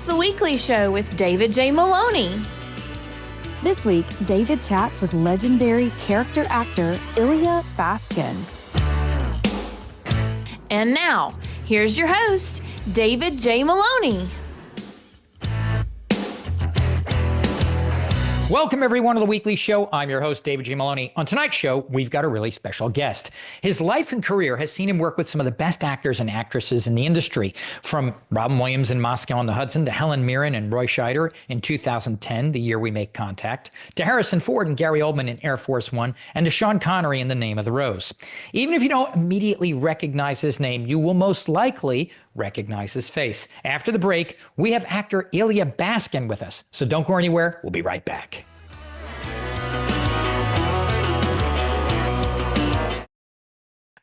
the weekly show with David J. Maloney. This week, David chats with legendary character actor Elya Baskin. And now, here's your host, David J. Maloney. Welcome, everyone, to the weekly show. I'm your host, David J. Maloney. On tonight's show, we've got a really special guest. His life and career has seen him work with some of the best actors and actresses in the industry, from Robin Williams in Moscow on the Hudson to Helen Mirren and Roy Scheider in 2010, The Year We Make Contact, to Harrison Ford and Gary Oldman in Air Force One, and to Sean Connery in The Name of the Rose. Even if you don't immediately recognize his name, you will most likely recognize his face. After the break, we have actor Elya Baskin with us. So don't go anywhere. We'll be right back.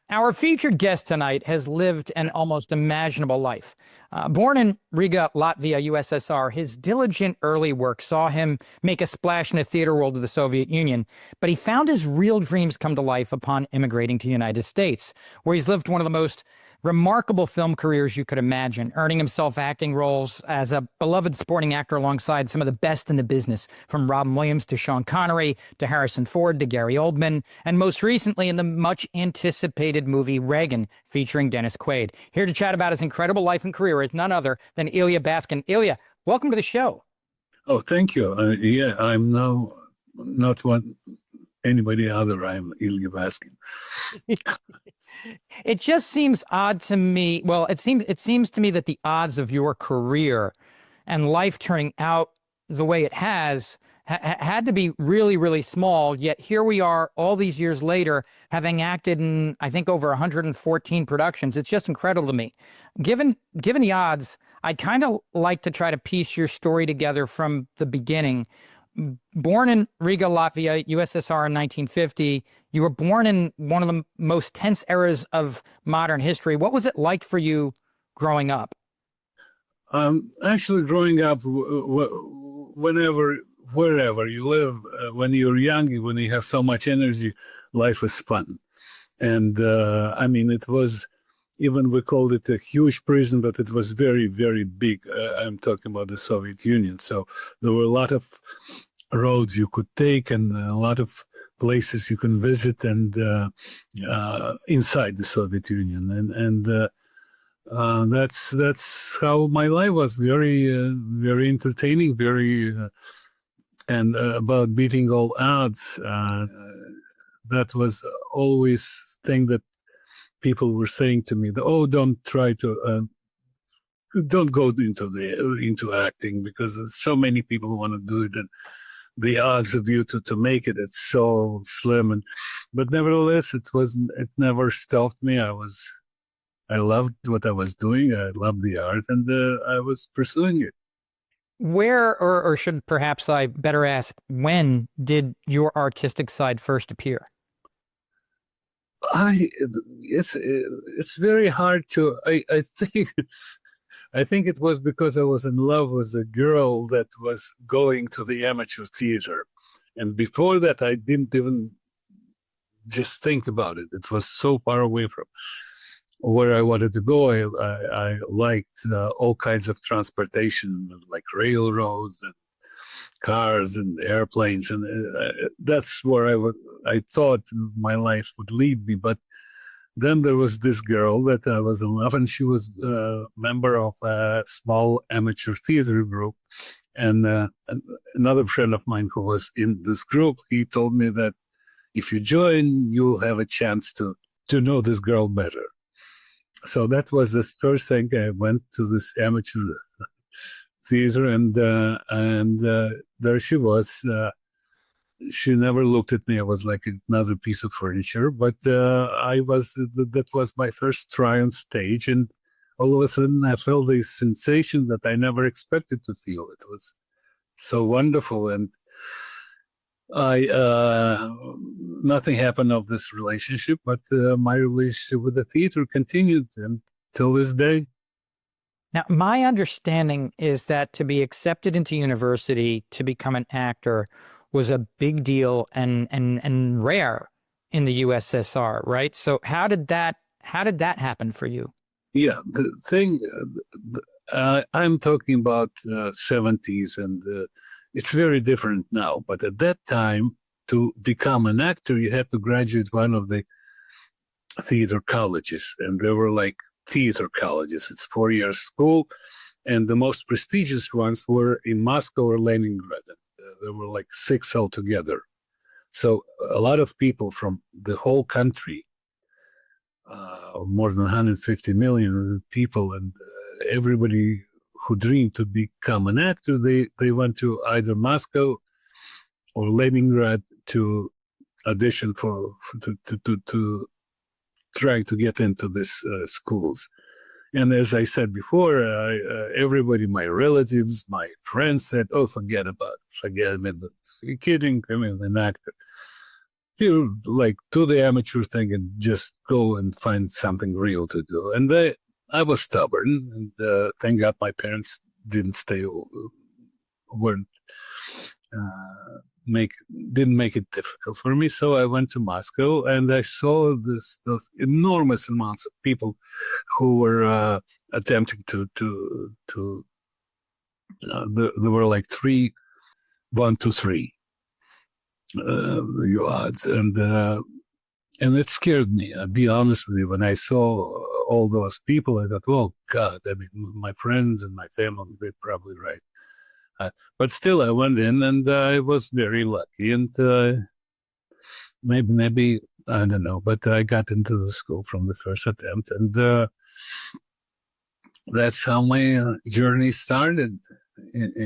Our featured guest tonight has lived an almost imaginable life. Born in Riga, Latvia, USSR, his diligent early work saw him make a splash in the theater world of the Soviet Union, but he found his real dreams come to life upon immigrating to the United States, where he's lived one of the most remarkable film careers you could imagine, earning himself acting roles as a beloved supporting actor alongside some of the best in the business, from Robin Williams to Sean Connery to Harrison Ford to Gary Oldman, and most recently in the much-anticipated movie Reagan, featuring Dennis Quaid. Here to chat about his incredible life and career is none other than Elya Baskin. Elya, welcome to the show. Oh, thank you. Yeah, I'm now not anybody other. I'm Elya Baskin. It just seems odd to me. Well, it seems to me that the odds of your career and life turning out the way it has had to be really, really small. Yet here we are all these years later, having acted in, I think, over 114 productions. It's just incredible to me. Given the odds, I'd kind of like to try to piece your story together from the beginning. Born in Riga, Latvia, USSR in 1950, you were born in one of the most tense eras of modern history. What was it like for you growing up? Actually, growing up, wherever you live, when you're young, when you have so much energy, life is fun. And I mean, it was, even we called it a huge prison, but it was very, very big. I'm talking about the Soviet Union. So there were a lot of roads you could take and a lot of places you can visit, and inside the Soviet Union. And that's how my life was. Very, very entertaining, very, and about beating all odds. That was always thing that people were saying to me, oh, don't try to, don't go into acting, because there's so many people who want to do it, and the odds of you to make it, it's so slim. But nevertheless, it never stopped me. I loved what I was doing. I loved the art, and I was pursuing it. Where, or should perhaps I better ask, when did your artistic side first appear? It's very hard to, I think it was because I was in love with a girl that was going to the amateur theater. And before that, I didn't even just think about it. It was so far away from where I wanted to go. I liked all kinds of transportation, like railroads and cars and airplanes. And that's where I thought my life would lead me. But then there was this girl that I was in love, and she was a member of a small amateur theater group. And another friend of mine who was in this group, he told me that if you join, you'll have a chance to know this girl better. So that was the first thing. I went to this amateur theater, and there she was. She never looked at me. I was like another piece of furniture, but that was my first try on stage. And all of a sudden I felt a sensation that I never expected to feel. It was so wonderful. And nothing happened of this relationship, but my relationship with the theater continued until this day. Now, my understanding is that to be accepted into university to become an actor was a big deal and rare in the USSR, right? So how did that happen for you? Yeah, the thing, I'm talking about 70s, and it's very different now. But at that time, to become an actor, you had to graduate one of the theater colleges, and there were like theater colleges. It's 4 year school, and the most prestigious ones were in Moscow or Leningrad. There were like 6 altogether. So a lot of people from the whole country, more than 150 million people, and everybody who dreamed to become an actor, they went to either Moscow or Leningrad to audition to try to get into these schools. And as I said before, everybody, my relatives, my friends said, "Oh, forget it. You're kidding. I'm an actor. You like do the amateur thing and just go and find something real to do." And I was stubborn, and thank God my parents didn't weren't didn't make it difficult for me. So I went to Moscow, and I saw those enormous amounts of people who were attempting to there were like 1 to 3 the odds, and it scared me. I'll be honest with you. When I saw all those people, I thought, "Oh God!" I mean, my friends and my family, they're probably right. But still, I went in, and I was very lucky. And maybe I don't know, but I got into the school from the first attempt, and that's how my journey started.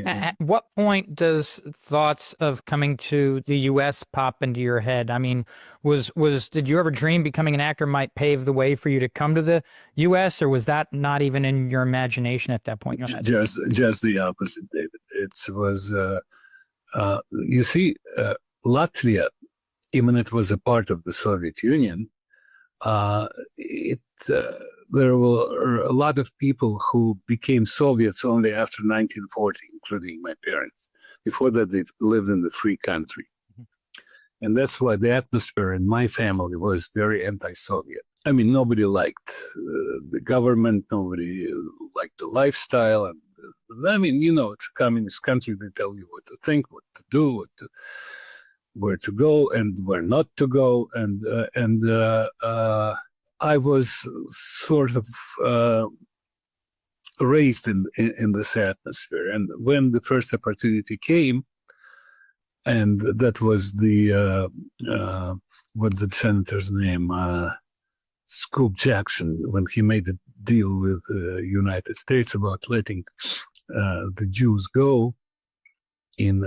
At what point does thoughts of coming to the U.S. pop into your head? I mean, did you ever dream becoming an actor might pave the way for you to come to the U.S., or was that not even in your imagination at that point? Just the opposite, David. It was, you see, Latvia, even it was a part of the Soviet Union, there were a lot of people who became Soviets only after 1940, including my parents. Before that, they lived in the free country. And that's why the atmosphere in my family was very anti-Soviet. I mean, nobody liked the government, nobody liked the lifestyle. And I mean, it's a communist country. They tell you what to think, what to do, where to go and where not to go. And I was sort of raised in this atmosphere. And when the first opportunity came, and that was what's the senator's name? Scoop Jackson, when he made a deal with the United States about letting the Jews go in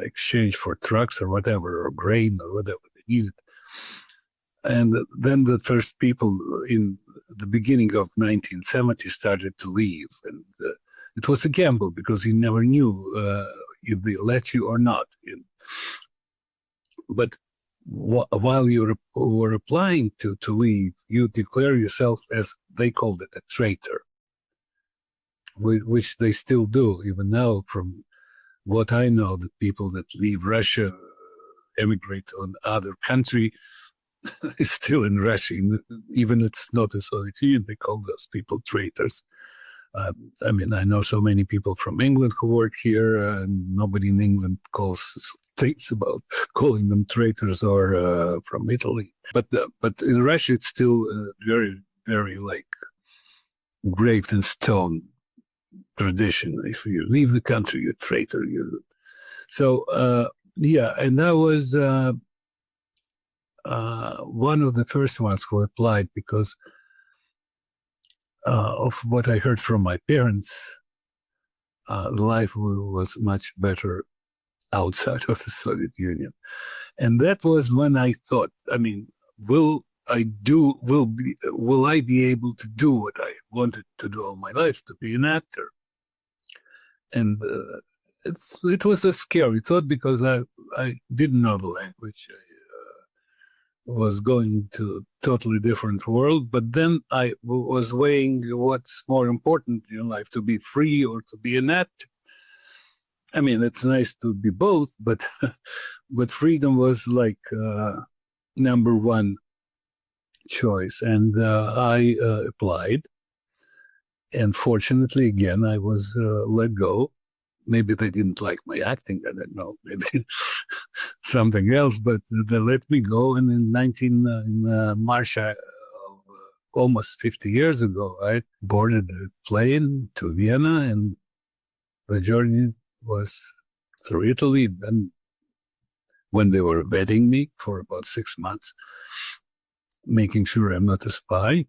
exchange for trucks or whatever, or grain or whatever they needed. And then the first people in the beginning of 1970 started to leave. And it was a gamble because you never knew if they let you or not. But while you were applying to leave, you declare yourself as, they called it, a traitor, which they still do, even now. From what I know, the people that leave Russia, emigrate to another country, is still in Russia. Even it's not a Soviet Union, they call those people traitors. I mean, I know so many people from England who work here, and nobody in England thinks about calling them traitors, or from Italy. But in Russia, it's still very, very like graved in stone tradition. If you leave the country, you're a traitor. So yeah, and I was one of the first ones who applied because of what I heard from my parents. Life was much better outside of the Soviet Union. And that was when I thought, I mean, will I be able to do what I wanted to do all my life, to be an actor? And it was a scary thought because I didn't know the language. I was going to a totally different world, but then I was weighing what's more important in life, to be free or to be an actor. I mean, it's nice to be both, but freedom was like number one choice. And I applied. And fortunately, again, I was let go. Maybe they didn't like my acting. I don't know. Maybe something else. But they let me go. And in March of almost 50 years ago, I boarded a plane to Vienna, and the journey was through Italy. And when they were vetting me for about 6 months, making sure I'm not a spy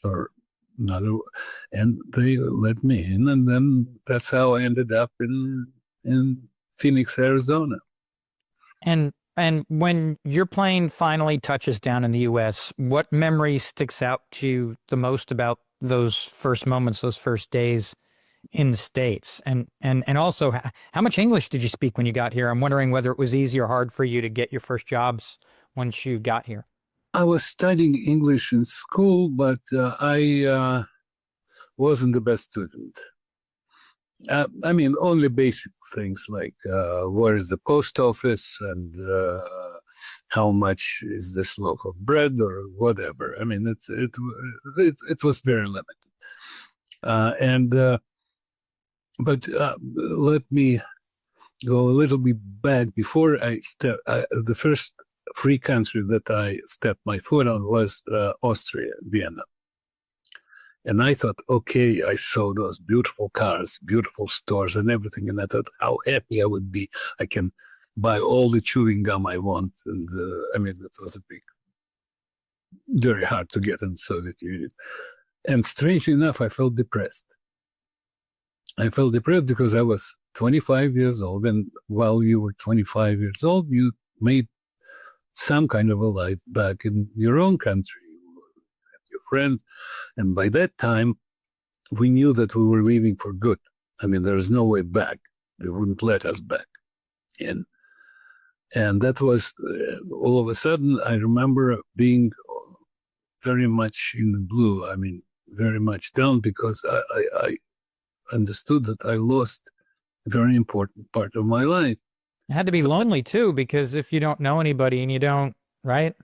or not a, and they let me in, and then that's how I ended up in Phoenix, Arizona. And when your plane finally touches down in the U.S., what memory sticks out to you the most about those first moments, those first days in the States? And also, how much English did you speak when you got here? I'm wondering whether it was easy or hard for you to get your first jobs once you got here. I was studying English in school, but I wasn't the best student. I mean, only basic things like where is the post office and how much is this loaf of bread or whatever. I mean, it was very limited. But let me go a little bit back. Before I step, the first free country that I stepped my foot on was Austria, Vienna. And I thought, okay, I saw those beautiful cars, beautiful stores and everything. And I thought how happy I would be. I can buy all the chewing gum I want. And I mean, it was very hard to get in the Soviet Union. And strangely enough, I felt depressed. I felt depressed because I was 25 years old. And while you were 25 years old, you made some kind of a life back in your own country. Your friends, and by that time we knew that we were leaving for good. I mean, there's no way back. They wouldn't let us back. And that was all of a sudden I remember being very much in the blue. I mean, very much down, because I understood that I lost a very important part of my life. It had to be lonely too, because if you don't know anybody and you don't, right?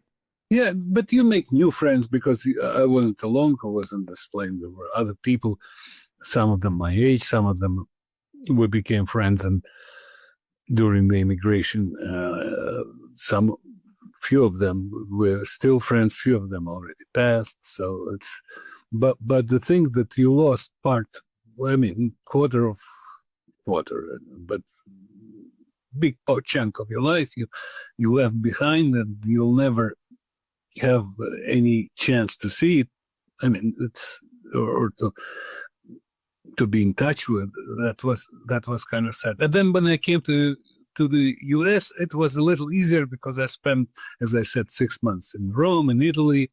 Yeah, but you make new friends, because I wasn't alone who was on this plane. There were other people, some of them my age, some of them we became friends. And during the immigration, few of them were still friends, few of them already passed. So it's, but the thing that you lost part, I mean, quarter, but big chunk of your life you left behind, and you'll never have any chance to see it. I mean, it's or to be in touch with. That was kind of sad. And then when I came to the U.S., it was a little easier, because I spent, as I said, 6 months in Rome, in Italy.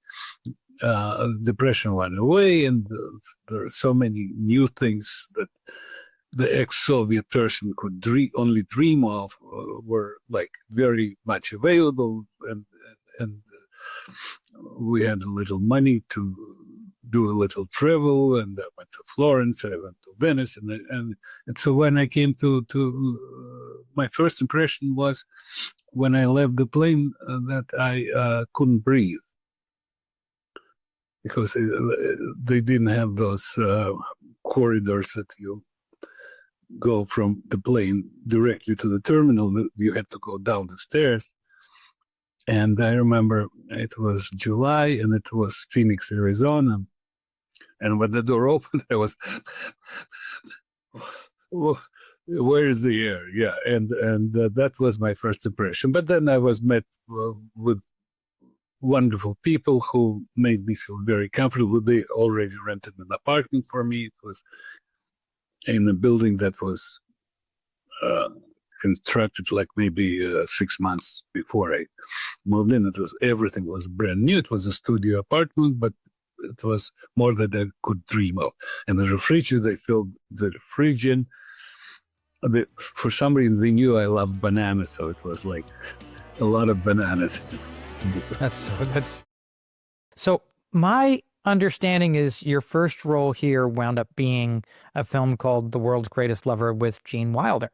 Depression went away, and there are so many new things that the ex-Soviet person could only dream of were like very much available, and we had a little money to do a little travel, and I went to Florence, I went to Venice, and so when I came to my first impression was when I left the plane that I couldn't breathe, because they didn't have those corridors that you go from the plane directly to the terminal. You had to go down the stairs. And I remember it was July, and it was Phoenix, Arizona. And when the door opened, I was, where is the air? Yeah, and that was my first impression. But then I was met with wonderful people who made me feel very comfortable. They already rented an apartment for me. It was in a building that was constructed like maybe 6 months before I moved in. Everything was brand new. It was a studio apartment, but it was more than I could dream of. And the refrigerator, they filled the fridge in. For some reason, they knew I loved bananas, so it was like a lot of bananas. So my understanding is your first role here wound up being a film called The World's Greatest Lover with Gene Wilder.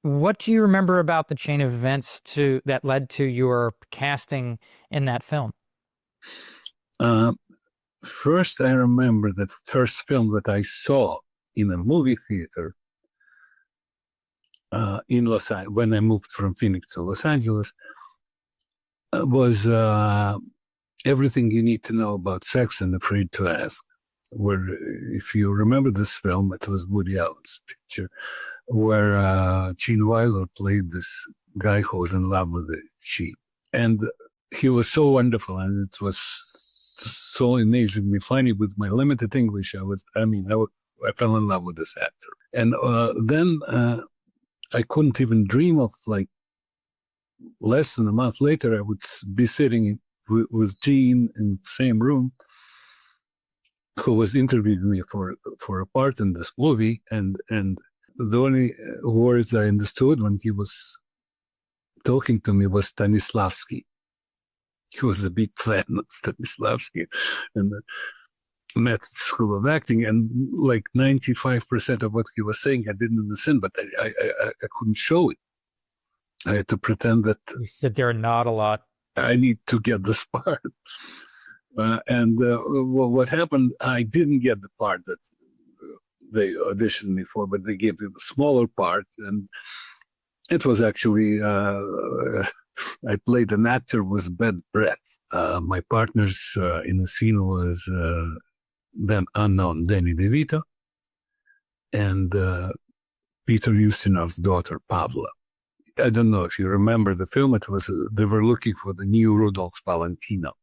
What do you remember about the chain of events that led to your casting in that film? First, I remember that first film that I saw in a movie theater in Los Angeles, when I moved from Phoenix to Los Angeles, was Everything You Need to Know About Sex and Afraid to Ask, where, if you remember this film, it was Woody Allen's picture, where Gene Wilder played this guy who was in love with a sheep. And he was so wonderful, and it was so amazingly funny. With my limited English, I fell in love with this actor. And then I couldn't even dream of, like, less than a month later, I would be sitting with Gene in the same room, who was interviewing me for a part in this movie. And the only words I understood when he was talking to me was Stanislavski. He was a big fan of Stanislavski and the Met School of Acting, and like 95% of what he was saying I didn't understand, but I couldn't show it. I had to pretend that You sit there and nod a lot. I need to get this part. What happened, I didn't get the part that they auditioned me for, but they gave me a smaller part, and it was actually, I played an actor with bad breath. My partners in the scene was then unknown Danny DeVito and Peter Ustinov's daughter, Pavla. I don't know if you remember the film. It was they were looking for the new Rudolph Valentino,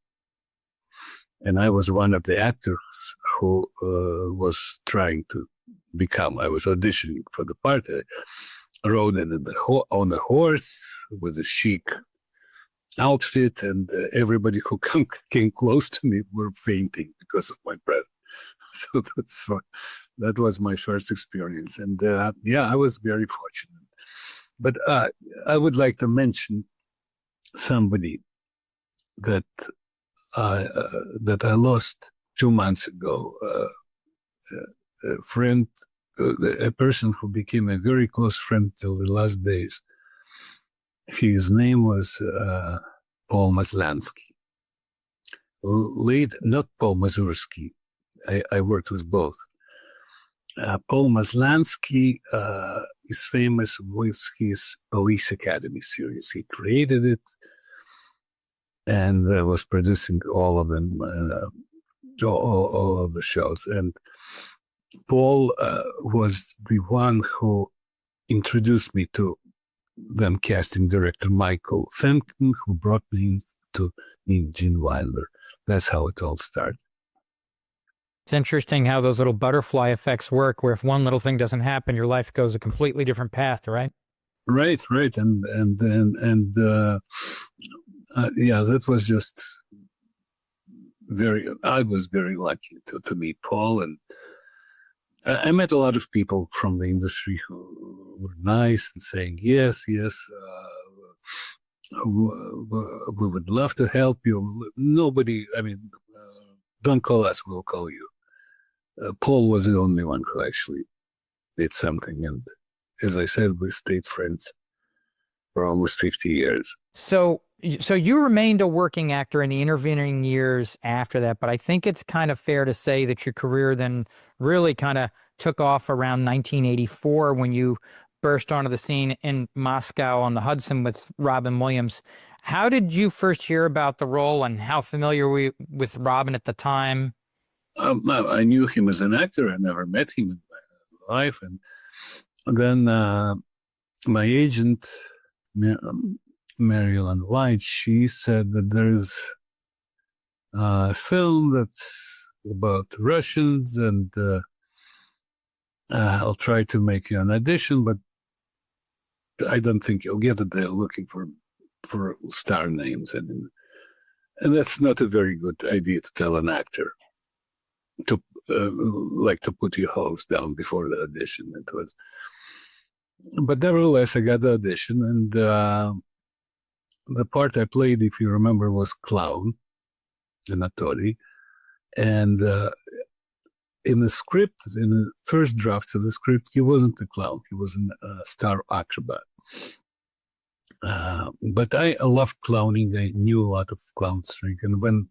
and I was one of the actors who was trying to become. I was auditioning for the part. I rode in on a horse with a chic outfit, and everybody who came close to me were fainting because of my breath. So that was my first experience, and I was very fortunate. But I would like to mention somebody that I lost 2 months ago. A friend, a person who became a very close friend till the last days. His name was Paul Maslansky. Late, not Paul Mazursky. I worked with both. Paul Maslansky is famous with his Police Academy series. He created it and was producing all of them, all of the shows. And Paul was the one who introduced me to then casting director Michael Fenton, who brought me to meet Gene Wilder. That's how it all started. It's interesting how those little butterfly effects work, where if one little thing doesn't happen, your life goes a completely different path, right? Right. And that was just I was very lucky to meet Paul, and I met a lot of people from the industry who were nice and saying, yes, we would love to help you. Nobody, don't call us, we'll call you. Paul was the only one who actually did something. And as I said, we stayed friends for almost 50 years. So you remained a working actor in the intervening years after that, but I think it's kind of fair to say that your career then really kind of took off around 1984 when you burst onto the scene in Moscow on the Hudson with Robin Williams. How did you first hear about the role, and how familiar were you with Robin at the time? I knew him as an actor. I never met him in my life. And then my agent, Marilyn White, she said that there's a film that's about Russians, and I'll try to make you an audition, but I don't think you'll get it. They're looking for star names, and that's not a very good idea to tell an actor to put your hopes down before the audition. But nevertheless, I got the audition, and the part I played, if you remember, was clown, Anatoly, and in the script, in the first draft of the script, he wasn't a clown; he was a star acrobat. But I loved clowning. I knew a lot of clown trick, and when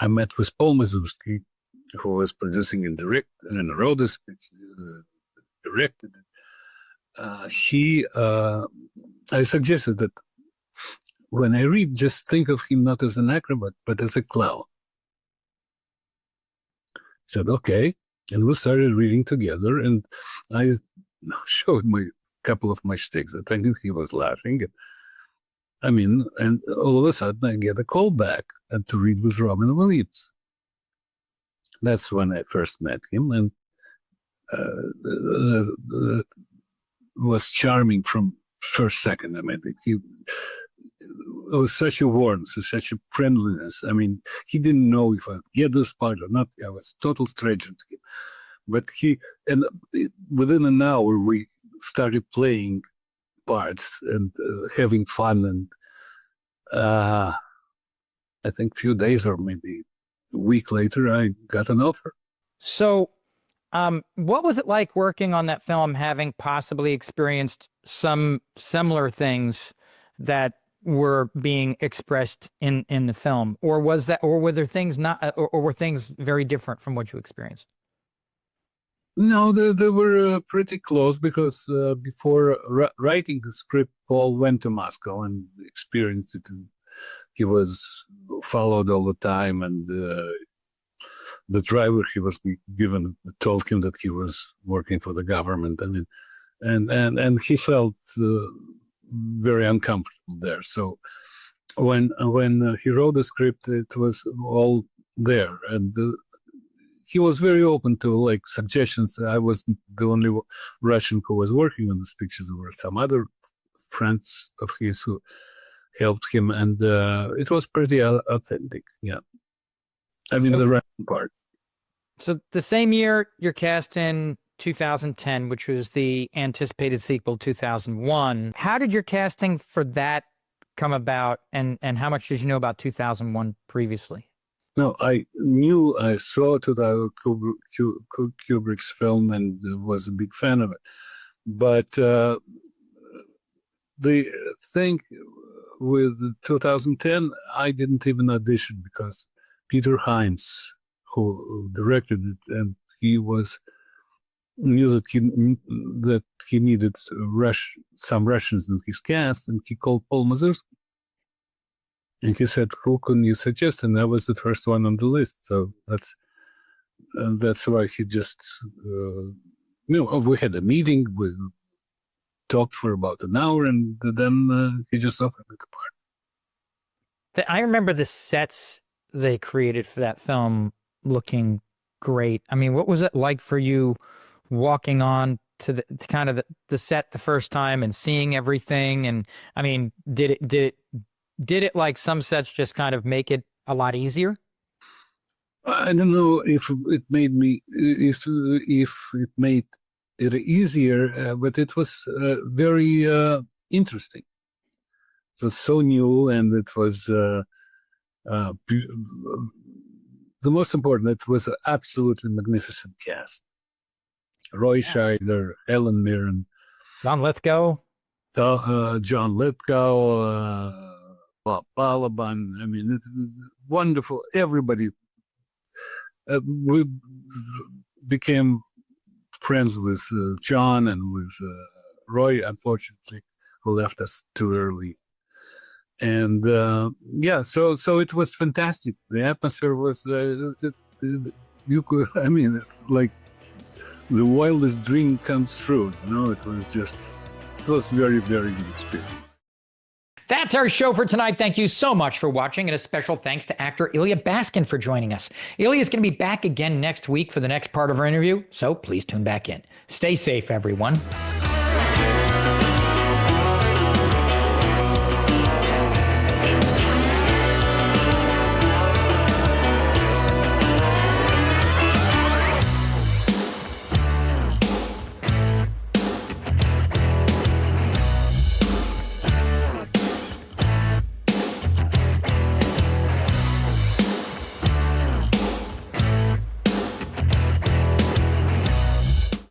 I met with Paul Mazursky, who was producing and wrote this, directed it. I suggested that when I read, just think of him not as an acrobat, but as a clown. He said, okay. And we started reading together, and I showed my couple of my shticks that I knew he was laughing. And all of a sudden I get a call back and to read with Robin Williams. That's when I first met him, and was charming from first second. I mean, he was such a warmth, such a friendliness. I mean, he didn't know if I'd get this part or not. I was a total stranger to him. But within an hour, we started playing parts and having fun. And I think a few days or maybe a week later, I got an offer. So what was it like working on that film, having possibly experienced some similar things that were being expressed in the film? Or were there things or were things very different from what you experienced? No, they were pretty close, because before writing the script, Paul went to Moscow and experienced it. And he was followed all the time, and the driver he was given told him that he was working for the government. I mean, and he felt very uncomfortable there. So when he wrote the script, it was all there, and he was very open to like suggestions. I wasn't the only Russian who was working on this picture. There were some other friends of his who helped him, and it was pretty authentic. Yeah, I mean, the Russian part. So the same year, you're cast in 2010, which was the anticipated sequel, 2001. How did your casting for that come about, and how much did you know about 2001 previously? No, I saw Kubrick's film and was a big fan of it. But the thing with 2010, I didn't even audition, because Peter Hyams, who directed it, and he knew that he needed some Russians in his cast, and he called Paul Mazursky. And he said, who can you suggest? And I was the first one on the list. So that's why he just, we had a meeting, we talked for about an hour, and then he just offered me the part. I remember the sets they created for that film looking great. I mean, what was it like for you walking on to the set the first time and seeing everything? And I mean, did it like some sets just kind of make it a lot easier? I don't know if it made it easier, but it was very interesting. It was so new, and it was the most important. It was an absolutely magnificent cast. Roy Scheider, Helen Mirren, John Lithgow, Bob Balaban. I mean, it's wonderful. Everybody. We became friends with John and with Roy, unfortunately, who left us too early. And so it was fantastic. The atmosphere was, it's like the wildest dream comes true. It was very, very good experience. That's our show for tonight. Thank you so much for watching, and a special thanks to actor Elya Baskin for joining us. Elya is going to be back again next week for the next part of our interview, so please tune back in. Stay safe, everyone.